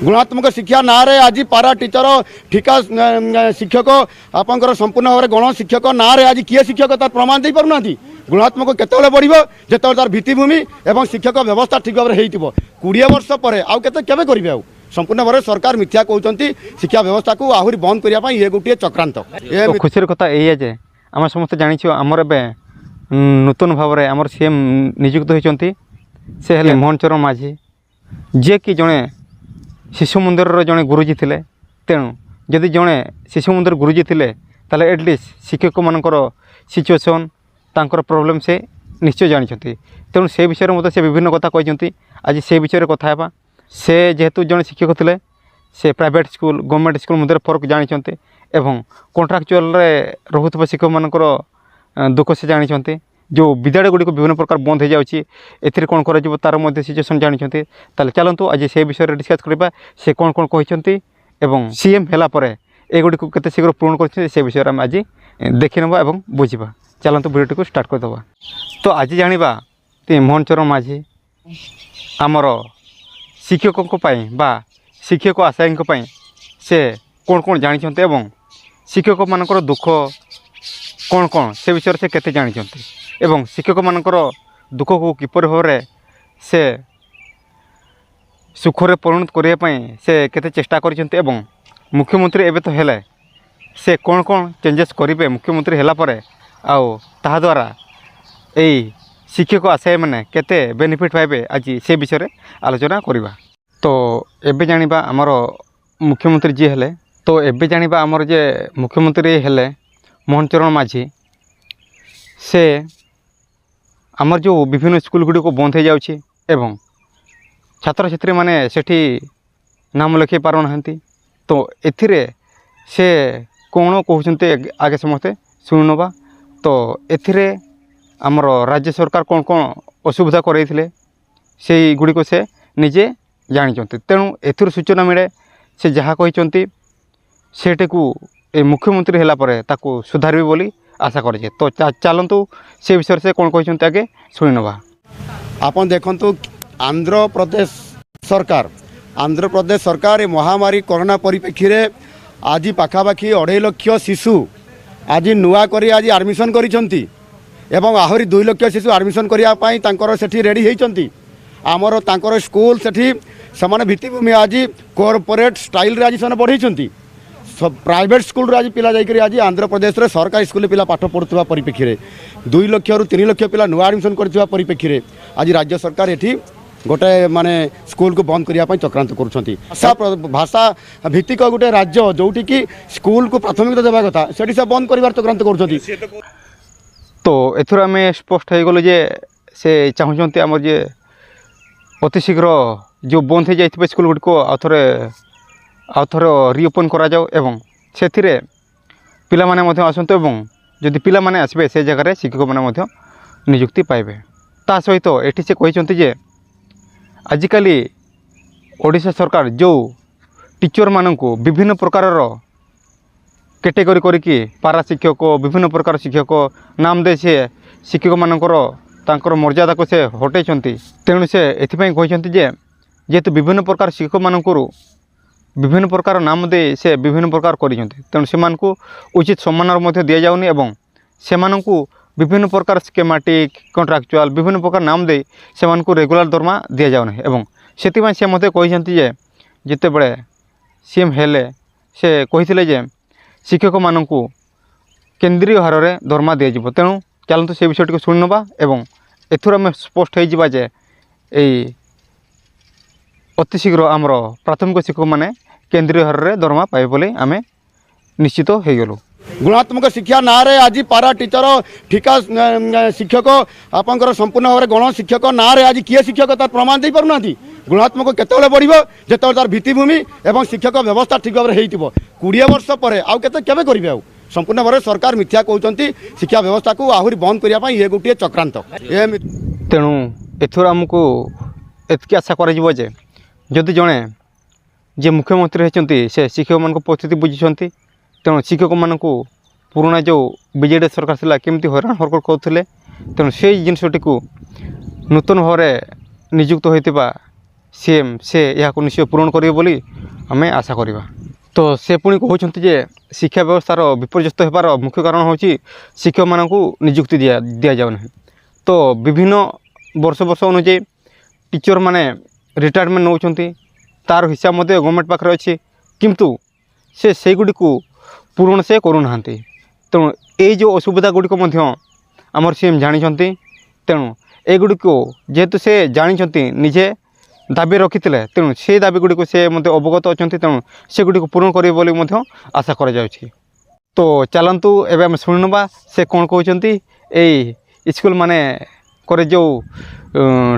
गुणात्मक शिक्षा ना रे आज पारा टीचर ठिका शिक्षक आपंकर संपूर्ण भाव गण शिक्षक ना रे आज किए शिक्षक तार प्रमाण दे पारना गुणात्मक केतबेले बढ़िबो जेतबेले तार भित्तिभूमि एवं शिक्षक व्यवस्था ठीक भाव में होइतिबो 20 वर्ष पर आउ केते केबे करिवे आउ संपूर्ण भाव सरकार मिथ्या कहते शिक्षा व्यवस्था को आहरी बंद करने ये गोटे चक्रांत। खुशी कथा ये जे आम समस्त जानी आमर ए नूतन भाव में आमर सीएम नियुक्त होती से हेले मोहन चरण माझी जे कि जड़े शिशु मंदिर जड़े गुरुजी थे तेणु जदि जड़े शिशु मंदिर गुरुजी थे ताले एटलिस्ट शिक्षक मानकर सिचुएसन तांकर प्रॉब्लम से निश्चय जानते तेणु से विषय में मतलब से विभिन्न कथा कहते आज से विषय कथा से जेहेतु जड़े शिक्षक थे से प्राइवेट स्कूल गवर्नमेंट स्कूल मध्य फरक जानते एवं कॉन्ट्राक्चुअल रोहुଥିବା शिक्षक मानकर दुख से जानते जो विद्यालय गुड़िक विभिन्न प्रकार बंद हो जाए एथिरे कौन कर तार मध्य सिचुएसन जानते ताले चलतु आज से विषय डिस्कस करबा से कौन कौन कहते एवं सीएम हैला परे एगुड़ी केते शीघ्र पूर्ण कर से विषय में आज देखी नवा एवं बुझा चलतु भिडियो को स्टार्ट करदे। तो आज जानिबा मोहन चरण माझी आमर शिक्षकों बा शिक्षक आशायी से कौन कौन जानते एवं शिक्षक मानकर दुख कौन कौन से विषय से केते जानते एवं शिक्षक मानकर दुख को किपर भाव से सुखरे परिणत करने से केते चेष्टा करछन्ते एवं मुख्यमंत्री एबे तो हेले से कौन कौन चेंजेस करेंगे मुख्यमंत्री हैला परे आउ ताहा द्वारा यही शिक्षक आशायी मैंने केते बेनिफिट पाइबे आज से विषय आलोचना करवा। तो एबे जानिबा आमर मुख्यमंत्री जी हेले तो एबे जानिबा आमर जे मुख्यमंत्री हेले मोहन चरण माझी से आमर जो विभिन्न स्कूल गुड़ी को बंद हो जाउछि एवं छात्र छात्री माने सेठी नाम लिखै पारो नाहंती तो एथिरे से कौन कहते आगे समस्ते शुणुनवा। तो एथिरे आमर राज्य सरकार कौन कौन असुविधा करैथिले से गुड़ी को से निजे जानते तेणु एथिर सूचना मिले से जहाँ कहते सेटे को ए मुख्यमंत्री हैला परे ताको सुधारबे बोली आशा करे। तो चलतु से विषय से कौन कहते आगे शुणी नवा। आपन देखंतु आंध्र प्रदेश सरकार महामारी कोरोना परिप्रेक्षी आज पाखापाखि 2.5 लाख शिशु आज नुआ करी आज एडमिशन करिसंती एवं आहरी 2 लाख शिशु एडमिशन करिया पई तांकर सेठी रेडी हेइचंती आमर तांकर स्कूल सेठी समान भित्तिभूमि आज कॉर्पोरेट स्टाइल रे आज से बढ़ई प्राइवेट स्कूल आज पिला जाइकरी आज आंध्र प्रदेश रे सरकारी स्कूल पिला पाठ पढ़ुवा परिप्रेक्षी 2 लाख रु 3 लाख पिला नुआ एडमिशन करथिबा परिप्रेक्षी आज राज्य सरकार एठी गोटे माने स्कूल को बंद करने चक्रांत करुँच भाषा भित्तिक गोटे राज्य जोटी कि स्कूल को प्राथमिकता देवा कथा से बंद कर चक्रांत कर। तो एथुर आम स्पष्ट हो गलु जे से चाहते आम जे अति शीघ्र जो बंद हो जाए स्कूल गुड़ी को आउ थे रिओपन करा जाओ एवं से पिला माने आसतु एवं जदि पिला माने आसबे से जगह शिक्षक माने नियुक्ति पाइबे। ता सहित एठी से कहते जे आजिकाली ओडिशा सरकार जो टीचर मानू विभिन्न प्रकार कैटेगरी करके पारा शिक्षक विभिन्न प्रकार शिक्षक नाम दे से शिक्षक मानकर तांकर मर्यादा को से हटेइछंती तेणु से एथिपाई कहते जेहेतु विभिन्न प्रकार शिक्षक मानक विभिन्न प्रकार नाम दे से विभिन्न प्रकार करिसेंती तेणु से उचित सम्मान दि जाउनी एवं से विभिन्न प्रकार स्केमाटिक कॉन्ट्राक्चुअल विभिन्न प्रकार नाम दे से रेगुलर दरमा दि जाउनी एवं सेतिबाई से मते कहते जिते बड़े सीएम हेले से कहिथिले जे शिक्षक मानू केंद्रीय हार में दरमा दि जाव तेणु चलतु से विषय को शुणी नवा एवं एथुर आम स्पष्ट हो जे अति शीघ्र आमर प्राथमिक शिक्षक माने केंद्रीय हार में दरमा पाइबे बोली आम निश्चित हो गलु। गुणात्मक शिक्षा ना रे आज पारा टीचर ठिका शिक्षक आपंकर संपूर्ण भाव गण शिक्षक ना रे आज किए शिक्षक तार प्रमाण दे पारना गुणात्मक केतबेले बढ़िबो जेतबेले तार भित्तिभूमि एवं शिक्षक व्यवस्था ठीक भाव में होइतिबो 20 वर्ष पर आउ केते केबे करिवे आउ संपूर्ण भाव सरकार मिथ्या कहते शिक्षा व्यवस्था को आहरी बंद करने ये गोटे चक्रांत। तेणु एथुर आमको एतकी आशा कर जदि जड़े जे मुख्यमंत्री होती से शिक्षक मान परिस्थिति बुझी तेणु शिक्षक मानक पुराणा जो बीजेडी सरकार था केमती हैरान हरकत करुले तेणु से जिनटी को नूतन भाव नियुक्त होता सीएम से यहाँ निश्चय पूरण करेंगे बोली आम आशा करवा। तो से पुणी कहते जे शिक्षा व्यवस्थार विपर्यस्त होबार मुख्य कारण हूँ शिक्षक मानक निजुक्ति दि जाऊना। तो विभिन्न वर्ष वर्ष अनुଯାयी टीचर माने रिटायरमेंट नौकरी तार हिसाब मध्य गवर्नमेंट पाखे अच्छी किंतु से गुड़ी पूरण से करूना। तेणु ये जो असुविधा गुड़िक आमर सीएम जानी। तेणु एगुड़ी जेहेतु से जानी निजे दाबी रखी तेणु से दाबी गुड़ी से अवगत अच्छा। तेणु से गुड़ी पूरण करेंगे बोली आशा करा। तो चलतु एवं आम शुणुवा से कौन कहते ये स्कूल माने करे जो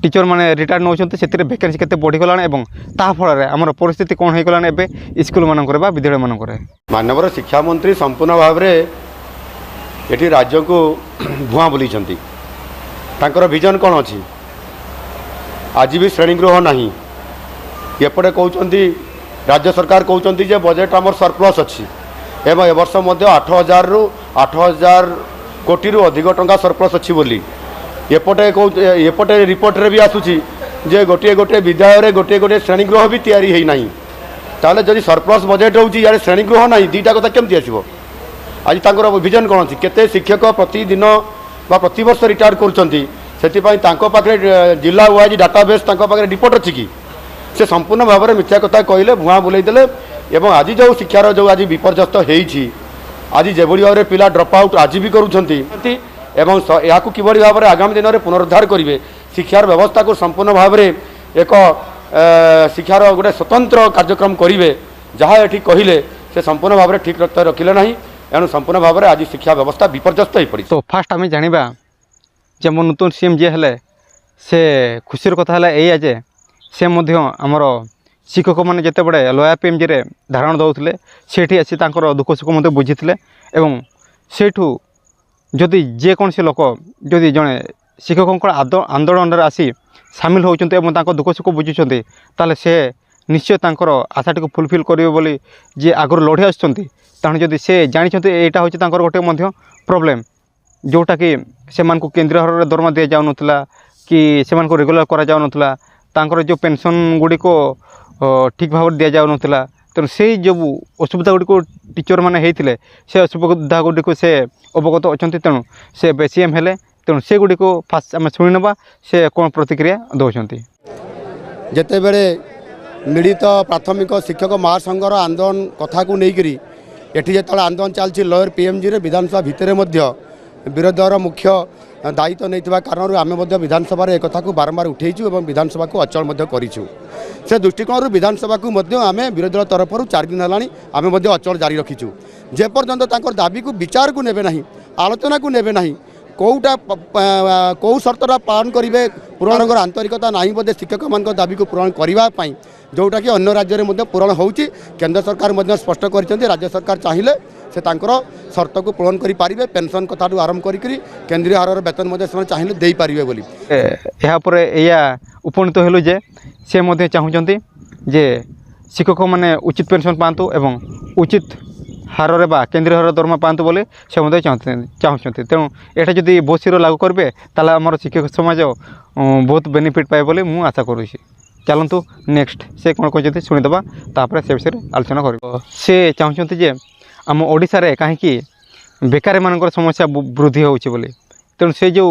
टीचर माने रिटायर नौकरी से वैकेंसी केते बढ़ीगला और फल आमर परिस्थिति कौन होगला एवं स्कूल मानक विद्यालय मानक। माननीय शिक्षा मंत्री संपूर्ण भाव में ये राज्य को भुआ बुली विजन कौन अच्छी आज भी श्रेणीगृह ना एपटे कहते राज्य सरकार कहते बजेट आमर सरप्लस अच्छी एवं ए वर्ष 8,000 रु 8,000 कोटी रु अधिक टंका सरप्लस अच्छी बोली एपटे रिपोर्ट रे भी आसूची जे गोटे गोटे विद्यालय गोटे गोटे श्रेणीगृह भी तैयारी है नहीं ताले जदि सरप्लस बजेट होची यार श्रेणीगृह नहीं दीटा कथा केमती आसीबो। आज तांकर विजन कौन अच्छी केते शिक्षक प्रतिदिन बा प्रति वर्ष रिटायर करछंती सेतिपाई तांको पाखे जिला वाइज डाटाबेस तांको पाखे रिपोर्ट अच्छी कि से संपूर्ण भाव में मिथ्या कथा कहले भुआ बुलेदेले। एवं आज जो शिक्षार जो आज विपर्यस्त होईछि आज जो भाव में पिला ड्रप आउट आज भी करुँच एवं या किभली भाव में आगामी दिन में पुनरुद्धार करेंगे शिक्षार व्यवस्था को संपूर्ण भाव में एक शिक्षार गोटे स्वतंत्र कार्यक्रम करेंगे जहाँ ये कहले से संपूर्ण भाव में ठीक रखिले ना एणु संपूर्ण भाव में आज शिक्षा व्यवस्था विपर्यस्त हो पड़ी। तो फास्ट आम जाना जे मो नूतन सीएम जी है से खुशी कथा है जे से आमर शिक्षक मैंने जिते बड़े लया पीएमजी रे धारण दौले से आसी दुख सुख मत बुझी एवं सेठू जदि जेकोसी लोक जदि जड़े शिक्षकों आंदोलन आसी सामिल होती दुख सुख बुझुंट ताले से निश्चय आशाटी को फुलफिल करेंगे बोली जी आगुरी लड़ी आसुँच जदि से जानते यहाँ हूँ गोटे प्रोब्लेम जोटा कि से केंद्रीय हार दरमा दि जाऊन कि से रेगुलर करा जो पेंशन गुड़ी को ठीक भाव दि जाऊन तेणु से जो असुविधा गुड़ी टीचर मैंने होते से असुविधा गुड़ी से अवगत अच्छा। तेणु से सीएम हेले तेणु से गुड़ी को फास्ट आम शुणी ना से कौन प्रतिक्रिया दौरान जिते बड़े मिलित प्राथमिक शिक्षक महासंघर आंदोलन कथा को लेकर ये जो आंदोलन चलती लोअर पीएमजी रे विधानसभा भितर विरोधर मुख्य दायित्व नहीं कारण आम विधानसभा एक कथा को बारंबार उठेचु और विधानसभा को अचल करूँ से दृष्टिकोण विधानसभा को आम विरोधी दल तरफ 4 दिन है आम अचल जारी रखीचु जेपर्यंत दाबी को विचार को नेबे नहीं आलोचना को नेबे नहीं कौटा कौ शर्तटा पालन करेंगे पूरण आंतरिकता ना बोधे शिक्षक मान दाबी को पूरण करने जोटा कि अन्य राज्य में पूरण हो केंद्र सरकार स्पष्ट कर राज्य सरकार चाहिए से शर्त को पूरण करें पेंशन कथा आरंभ करी केंद्रीय हार वेतन चाहिए दे पारे बोली या उपनीत हेलु जे से चाहते जे शिक्षक मैंने उचित पेंशन पातु एवं उचित हार रे बा केंद्रीय हार दरमा पातु बोले से चाहते तेणु यहाँ जब बहुत शीघ्र लागू करेंगे ताला आमर शिक्षक समाज बहुत बेनिफिट पाए बोले मुझे आशा करुँच। चलतु नेक्स्ट से कौन कहते शुणीदे तापर से विषय आलोचना कर से चाहते जे आम ओडिशा रे कहीं बेकारी मान समस्या वृद्धि होची बोली तेणु से जो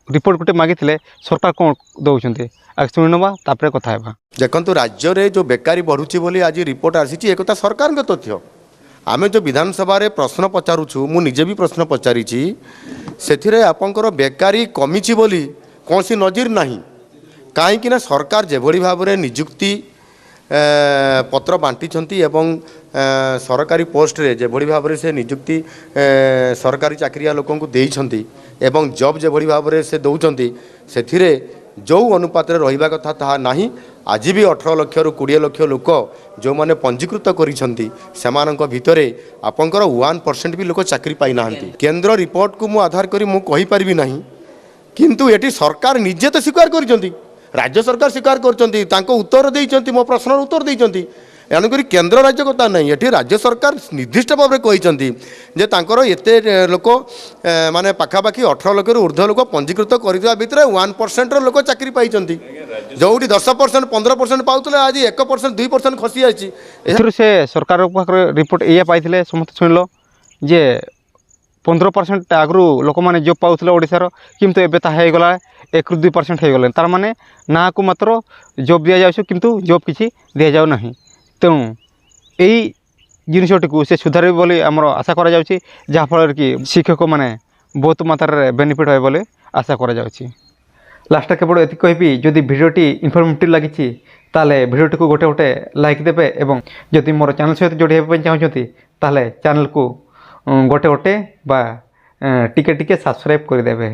रिपोर्ट गोटे मागी सरकार कौन दौरान आगे शुणी ना तापर कथा देखो राज्य में जो बेकारी बढ़ुची बोली आज रिपोर्ट आसी एक सरकार तथ्य आम जो विधानसभा रे प्रश्न पचारुछु मु निजे भी प्रश्न पचारी से आपंकर बेकारी कमी बोली कौन सी नजीर नहीं कहीं सरकार जेभली भाव में निजुक्ति पत्र बांटी एवं सरकारी पोस्ट रे जेभली भाव में से निजुक्ति सरकारी चाकरिया लोकों को देइछंती एवं जॉब जेभली भाव में से दौरान से जो अनुपात रहिबा कथा ताहा नाही आज भी 18 लाख रु 20 लाख लोक जो माने पंजीकृत करिसंती सेमानक भितरे आपंकर 1% भी लोक चाकरी पाई नाहंती केंद्र रिपोर्ट को मु आधार करी मु कहि परिबी नाही किंतु एटी सरकार निजे तो स्वीकार करिसंती राज्य सरकार स्वीकार करचंती तांको उत्तर देइचंती मो प्रश्नर उत्तर देइचंती ଏଣୁକରି କେନ୍ଦ୍ର ରାଜ୍ୟ କଥା ନାହିଁ, ଏଠି ରାଜ୍ୟ ସରକାର ନିର୍ଦ୍ଦିଷ୍ଟ ଭାବରେ କହିଛନ୍ତି ଯେ ତାଙ୍କର ଏତେ ଲୋକ ମାନେ ପାଖାପାଖି 18 ଲକ୍ଷରୁ ଉର୍ଦ୍ଧ୍ୱ ଲୋକ ପଞ୍ଜୀକୃତ କରିଥିବା ଭିତରେ 1%ର ଲୋକ ଚାକିରି ପାଇଛନ୍ତି। ଯେଉଁଠି 10% 15% ପାଉଥିଲେ ଆଜି 1% 2% ଖସି ଆସିଛି। ଏଥିରୁ ସେ ସରକାର ପାଖରେ ରିପୋର୍ଟ ଏଇଆ ପାଇଥିଲେ, ସମସ୍ତେ ଶୁଣିଲ ଯେ 15% ଆଗରୁ ଲୋକମାନେ ଜବ୍ ପାଉଥିଲେ ଓଡ଼ିଶାର, କିନ୍ତୁ ଏବେ ତାହା ହେଇଗଲା 1ରୁ 2% ହେଇଗଲେ। ତାର ମାନେ ନାଁକୁ ମାତ୍ର ଜବ୍ ଦିଆଯାଉଛି କିନ୍ତୁ ଜବ୍ କିଛି ଦିଆଯାଉ ନାହିଁ। ତେଣୁ ଏଇ ଜିନିଷଟିକୁ ସେ ସୁଧାରିବେ ବୋଲି ଆମର ଆଶା କରାଯାଉଛି, ଯାହାଫଳରେ କି ଶିକ୍ଷକମାନେ ବହୁତ ମାତ୍ରାରେ ବେନିଫିଟ୍ ହେବେ ବୋଲି ଆଶା କରାଯାଉଛି। ଲାଷ୍ଟରେ କେବଳ ଏତିକି କହିବି, ଯଦି ଭିଡ଼ିଓଟି ଇନଫର୍ମେଟିଭ୍ ଲାଗିଛି ତାହେଲେ ଭିଡ଼ିଓଟିକୁ ଗୋଟେ ଲାଇକ୍ ଦେବେ, ଏବଂ ଯଦି ମୋର ଚ୍ୟାନେଲ୍ ସହିତ ଯୋଡ଼ି ହେବା ପାଇଁ ଚାହୁଁଛନ୍ତି ତାହେଲେ ଚ୍ୟାନେଲ୍କୁ ଗୋଟେ ବା ଟିକେ ସବସ୍କ୍ରାଇବ୍ କରିଦେବେ।